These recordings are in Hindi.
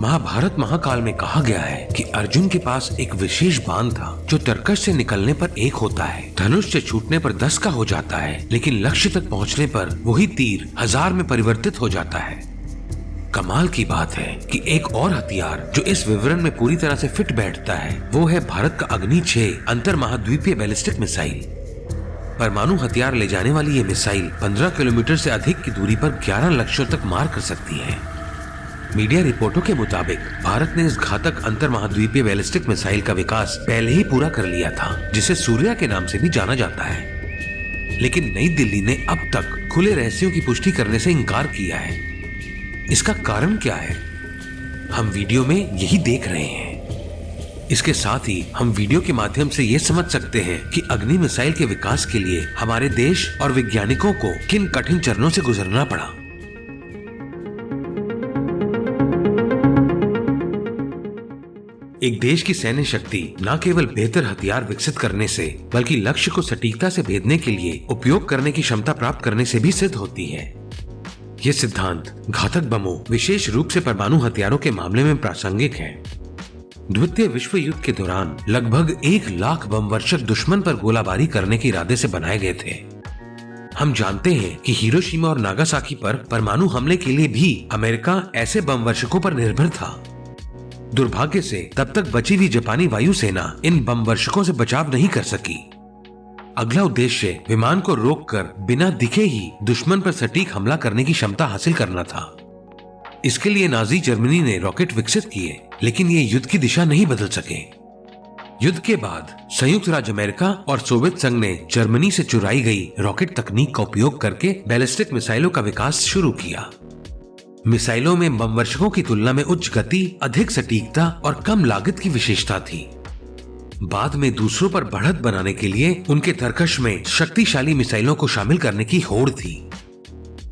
महाभारत महाकाल में कहा गया है कि अर्जुन के पास एक विशेष बाण था जो तरकश से निकलने पर 1 होता है, धनुष से छूटने पर 10 का हो जाता है, लेकिन लक्ष्य तक पहुंचने पर वही तीर 1000 में परिवर्तित हो जाता है। कमाल की बात है कि एक और हथियार जो इस विवरण में पूरी तरह से फिट बैठता है वो है भारत का अग्नि 6 अंतर महाद्वीपीय बैलिस्टिक मिसाइल। परमाणु हथियार ले जाने वाली ये मिसाइल 15 किलोमीटर से अधिक की दूरी पर 11 लक्ष्यों तक मार कर सकती है। मीडिया रिपोर्टों के मुताबिक भारत ने इस घातक अंतर महाद्वीपीय बैलिस्टिक मिसाइल का विकास पहले ही पूरा कर लिया था, जिसे सूर्या के नाम से भी जाना जाता है। लेकिन नई दिल्ली ने अब तक खुले रहस्यों की पुष्टि करने से इनकार किया है। इसका कारण क्या है, हम वीडियो में यही देख रहे हैं। इसके साथ ही हम वीडियो के माध्यम से ये समझ सकते हैं कि अग्नि मिसाइल के विकास के लिए हमारे देश और वैज्ञानिकों को किन कठिन चरणों से गुजरना पड़ा। एक देश की सैन्य शक्ति न केवल बेहतर हथियार विकसित करने से बल्कि लक्ष्य को सटीकता से भेदने के लिए उपयोग करने की क्षमता प्राप्त करने से भी सिद्ध होती है। यह सिद्धांत घातक बमों, विशेष रूप से परमाणु हथियारों के मामले में प्रासंगिक है। द्वितीय विश्व युद्ध के दौरान लगभग 1 लाख बम वर्षक दुश्मन पर गोलाबारी करने के इरादे से बनाए गए थे। हम जानते हैं कि हिरोशिमा और नागासाकी पर परमाणु हमले के लिए भी अमेरिका ऐसे बम वर्षकों पर निर्भर था। दुर्भाग्य से तब तक बची हुई जापानी वायुसेना इन बम वर्षकों से बचाव नहीं कर सकी। अगला उद्देश्य विमान को रोककर बिना दिखे ही दुश्मन पर सटीक हमला करने की क्षमता हासिल करना था। इसके लिए नाजी जर्मनी ने रॉकेट विकसित किए, लेकिन ये युद्ध की दिशा नहीं बदल सके। युद्ध के बाद संयुक्त राज्य अमेरिका और सोवियत संघ ने जर्मनी से चुराई गई रॉकेट तकनीक का उपयोग करके बैलिस्टिक मिसाइलों का विकास शुरू किया। मिसाइलों में बमवर्षकों की तुलना में उच्च गति, अधिक सटीकता और कम लागत की विशेषता थी। बाद में दूसरों पर बढ़त बनाने के लिए उनके तरकश में शक्तिशाली मिसाइलों को शामिल करने की होड़ थी।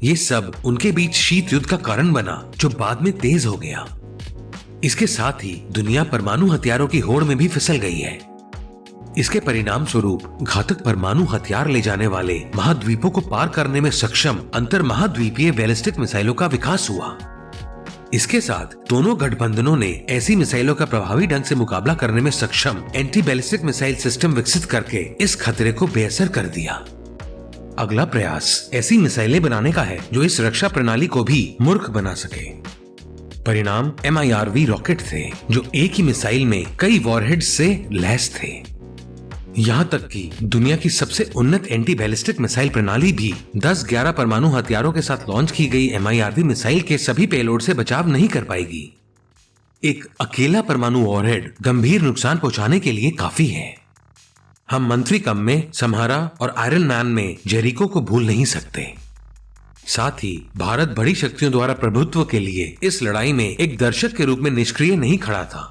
ये सब उनके बीच शीत युद्ध का कारण बना, जो बाद में तेज हो गया। इसके साथ ही दुनिया परमाणु हथियारों की होड़ में भी फिसल गई है। इसके परिणाम स्वरूप घातक परमाणु हथियार ले जाने वाले महाद्वीपों को पार करने में सक्षम अंतर महाद्वीपीय बैलिस्टिक मिसाइलों का विकास हुआ। इसके साथ दोनों गठबंधनों ने ऐसी मिसाइलों का प्रभावी ढंग से मुकाबला करने में सक्षम एंटी बैलिस्टिक मिसाइल सिस्टम विकसित करके इस खतरे को बेअसर कर दिया। अगला प्रयास ऐसी मिसाइलें बनाने का है जो इस रक्षा प्रणाली को भी मूर्ख बना सके। परिणाम MIRV रॉकेट थे, जो एक ही मिसाइल में कई वॉरहेड्स से लैस थे। यहाँ तक कि दुनिया की सबसे उन्नत एंटी बैलिस्टिक मिसाइल प्रणाली भी 10-11 परमाणु हथियारों के साथ लॉन्च की गई MIRV मिसाइल के सभी पेलोड से बचाव नहीं कर पाएगी। एक अकेला परमाणु वॉरहेड गंभीर नुकसान पहुंचाने के लिए काफी है। हम मंत्री कम में समहारा और आयरन मैन में जेरिको को भूल नहीं सकते। साथ ही भारत बड़ी शक्तियों द्वारा प्रभुत्व के लिए इस लड़ाई में एक दर्शक के रूप में निष्क्रिय नहीं खड़ा था।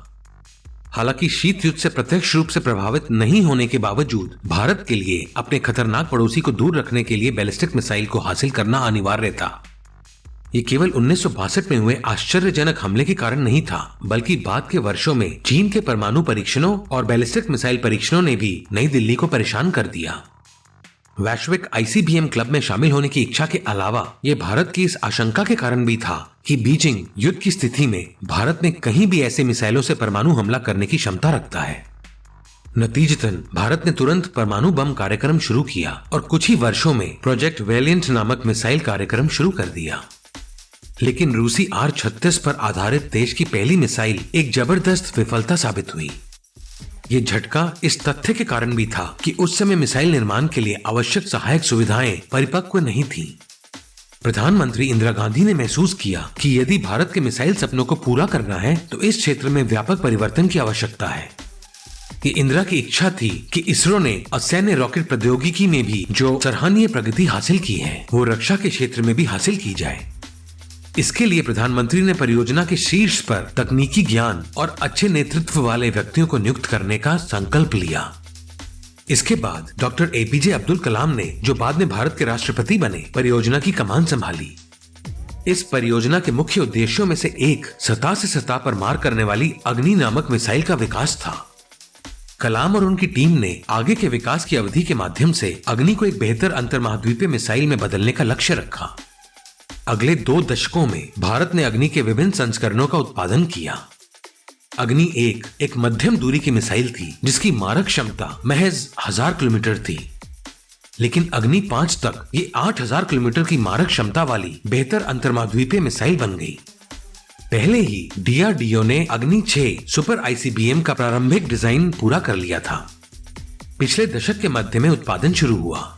हालांकि शीत युद्ध से प्रत्यक्ष रूप से प्रभावित नहीं होने के बावजूद भारत के लिए अपने खतरनाक पड़ोसी को दूर रखने के लिए बैलिस्टिक मिसाइल को हासिल करना अनिवार्य था। ये केवल 1962 में हुए आश्चर्यजनक हमले के कारण नहीं था, बल्कि बाद के वर्षों में चीन के परमाणु परीक्षणों और बैलिस्टिक मिसाइल परीक्षणों ने भी नई दिल्ली को परेशान कर दिया। वैश्विक ICBM क्लब में शामिल होने की इच्छा के अलावा ये भारत की इस आशंका के कारण भी था कि बीजिंग युद्ध की स्थिति में भारत में कहीं भी ऐसे मिसाइलों से परमाणु हमला करने की क्षमता रखता है। नतीजतन भारत ने तुरंत परमाणु बम कार्यक्रम शुरू किया और कुछ ही वर्षों में प्रोजेक्ट वेलिएंट नामक मिसाइल कार्यक्रम शुरू कर दिया। लेकिन रूसी R-36 पर आधारित देश की पहली मिसाइल एक जबरदस्त विफलता साबित हुई। ये झटका इस तथ्य के कारण भी था कि उस समय मिसाइल निर्माण के लिए आवश्यक सहायक सुविधाएं परिपक्व नहीं थीं। प्रधानमंत्री इंदिरा गांधी ने महसूस किया कि यदि भारत के मिसाइल सपनों को पूरा करना है तो इस क्षेत्र में व्यापक परिवर्तन की आवश्यकता है। ये इंदिरा की इच्छा थी कि इसरो ने असैन्य रॉकेट प्रौद्योगिकी में भी जो सराहनीय प्रगति हासिल की है वो रक्षा के क्षेत्र में भी हासिल की जाए। इसके लिए प्रधानमंत्री ने परियोजना के शीर्ष पर तकनीकी ज्ञान और अच्छे नेतृत्व वाले व्यक्तियों को नियुक्त करने का संकल्प लिया। इसके बाद डॉक्टर APJ अब्दुल कलाम ने, जो बाद में भारत के राष्ट्रपति बने, परियोजना की कमान संभाली। इस परियोजना के मुख्य उद्देश्यों में से एक सतह से सतह पर मार करने वाली अग्नि नामक मिसाइल का विकास था। कलाम और उनकी टीम ने आगे के विकास की अवधि के माध्यम से अग्नि को एक बेहतर अंतर महाद्वीपीय मिसाइल में बदलने का लक्ष्य रखा। अगले 2 दशकों में भारत ने अग्नि के विभिन्न संस्करणों का उत्पादन किया। अग्नि एक मध्यम दूरी की मिसाइल थी जिसकी मारक क्षमता महज 1000 किलोमीटर थी, लेकिन अग्नि 5 तक ये 8000 किलोमीटर की मारक क्षमता वाली बेहतर अंतर्माद्वीपीय मिसाइल बन गई। पहले ही डीआरडीओ ने अग्नि 6 सुपर आईसीबीएम का प्रारंभिक डिजाइन पूरा कर लिया था। पिछले दशक के मध्य में उत्पादन शुरू हुआ।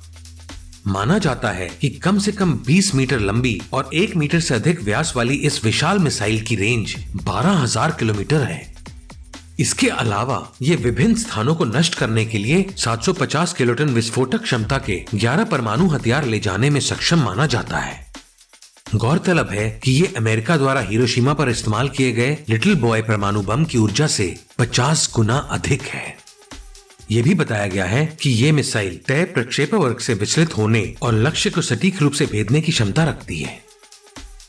माना जाता है कि कम से कम 20 मीटर लंबी और 1 मीटर से अधिक व्यास वाली इस विशाल मिसाइल की रेंज 12000 किलोमीटर है। इसके अलावा ये विभिन्न स्थानों को नष्ट करने के लिए 750 किलोटन विस्फोटक क्षमता के 11 परमाणु हथियार ले जाने में सक्षम माना जाता है। गौरतलब है कि ये अमेरिका द्वारा हिरोशिमा पर इस्तेमाल किए गए लिटिल बॉय परमाणु बम की ऊर्जा से 50 गुना अधिक है। यह भी बताया गया है कि ये मिसाइल तय प्रक्षेपण वर्ग से विचलित होने और लक्ष्य को सटीक रूप से भेदने की क्षमता रखती है।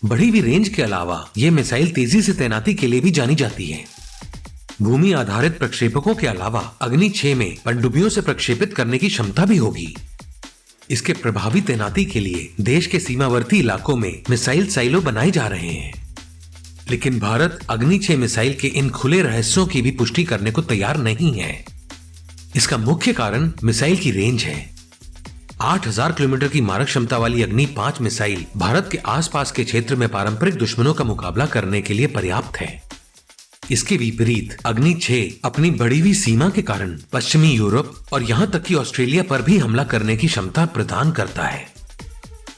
बढ़ी हुई रेंज के अलावा ये मिसाइल तेजी से तैनाती के लिए भी जानी जाती है। भूमि आधारित प्रक्षेपकों के अलावा अग्नि 6 में पनडुब्बियों से प्रक्षेपित करने की क्षमता भी होगी। इसके प्रभावी तैनाती के लिए देश के सीमावर्ती इलाकों में मिसाइल साइलो बनाए जा रहे हैं। लेकिन भारत अग्नि 6 मिसाइल के इन खुले रहस्यों की भी पुष्टि करने को तैयार नहीं है। इसका मुख्य कारण मिसाइल की रेंज है। 8000 किलोमीटर की मारक क्षमता वाली अग्नि 5 मिसाइल भारत के आसपास के क्षेत्र में पारंपरिक दुश्मनों का मुकाबला करने के लिए पर्याप्त है। इसके विपरीत अग्नि 6 अपनी बढ़ी हुई सीमा के कारण पश्चिमी यूरोप और यहां तक कि ऑस्ट्रेलिया पर भी हमला करने की क्षमता प्रदान करता है।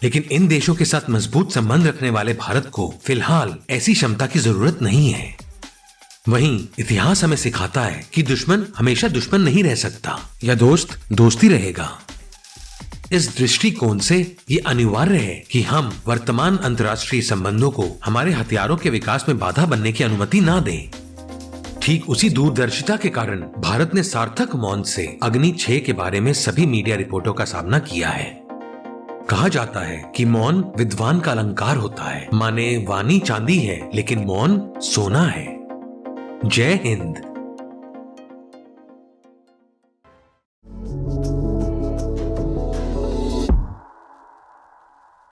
लेकिन इन देशों के साथ मजबूत संबंध रखने वाले भारत को फिलहाल ऐसी क्षमता की जरूरत नहीं है। वहीं इतिहास हमें सिखाता है कि दुश्मन हमेशा दुश्मन नहीं रह सकता या दोस्त दोस्ती रहेगा। इस दृष्टिकोण से ये अनिवार्य है कि हम वर्तमान अंतर्राष्ट्रीय संबंधों को हमारे हथियारों के विकास में बाधा बनने की अनुमति ना दें। ठीक उसी दूरदर्शिता के कारण भारत ने सार्थक मौन से अग्नि 6 के बारे में सभी मीडिया रिपोर्टों का सामना किया है। कहा जाता है कि मौन विद्वान का अलंकार होता है, माने वाणी चांदी है लेकिन मौन सोना है। जय हिंद।